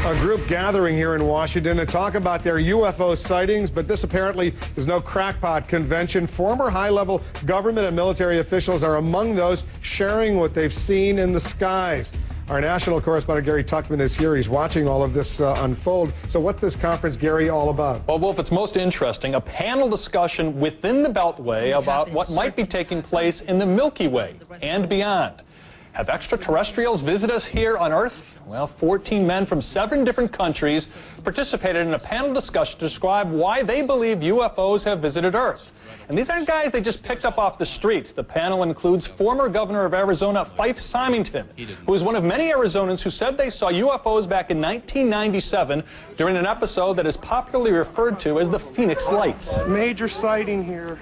A group gathering here in Washington to talk about their UFO sightings, but this apparently is no crackpot convention. Former high-level government and military officials are among those sharing what they've seen in the skies. Our national correspondent Gary Tuckman is here. He's watching all of this unfold. So what's this conference, Gary, all about? Well, Wolf, it's most interesting. A panel discussion within the Beltway about what might be taking place in the Milky Way and beyond. Have extraterrestrials visit us here on Earth? Well, 14 men from 7 different countries participated in a panel discussion to describe why they believe UFOs have visited Earth. And these aren't guys they just picked up off the street. The panel includes former governor of Arizona, Fife Symington, who is one of many Arizonans who said they saw UFOs back in 1997 during an episode that is popularly referred to as the Phoenix Lights. Major sighting here.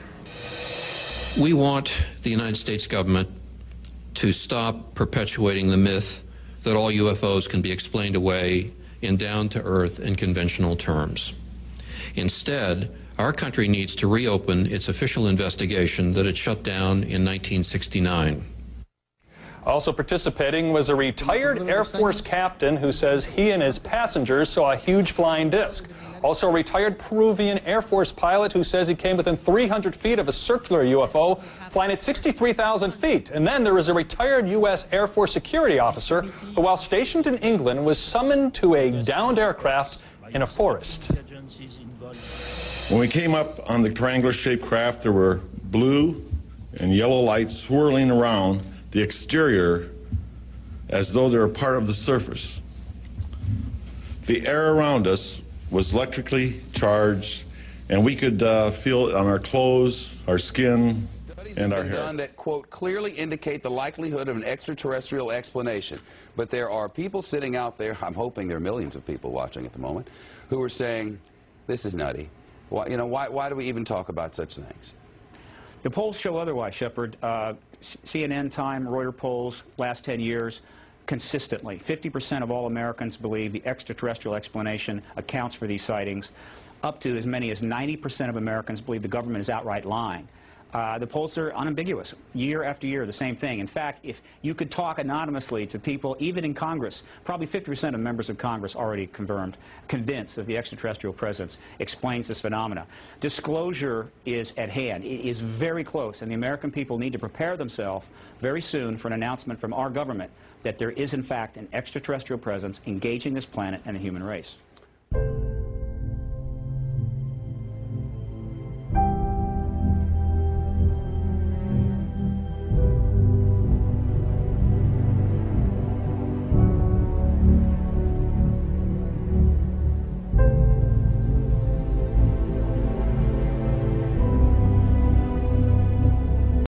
We want the United States government to stop perpetuating the myth that all UFOs can be explained away in down-to-earth and conventional terms. Instead, our country needs to reopen its official investigation that it shut down in 1969. Also participating was a retired Air Force captain who says he and his passengers saw a huge flying disc. Also a retired Peruvian Air Force pilot who says he came within 300 feet of a circular UFO flying at 63,000 feet. And then there was a retired U.S. Air Force security officer who, while stationed in England, was summoned to a downed aircraft in a forest. When we came up on the triangular-shaped craft, there were blue and yellow lights swirling around the exterior as though they were part of the surface. The air around us was electrically charged, and we could feel it on our clothes, our skin, and our hair. Done that, quote, clearly indicate the likelihood of an extraterrestrial explanation. But there are people sitting out there, I'm hoping there are millions of people watching at the moment, who are saying, this is nutty. Why, why do we even talk about such things? The polls show otherwise, Shepard. CNN, Time, Reuters polls, last 10 years, consistently, 50% of all Americans believe the extraterrestrial explanation accounts for these sightings. Up to as many as 90% of Americans believe the government is outright lying. The polls are unambiguous. Year after year, the same thing. In fact, if you could talk anonymously to people, even in Congress, probably 50% of members of Congress already convinced that the extraterrestrial presence explains this phenomena. Disclosure is at hand. It is very close, and the American people need to prepare themselves very soon for an announcement from our government that there is, in fact, an extraterrestrial presence engaging this planet and the human race.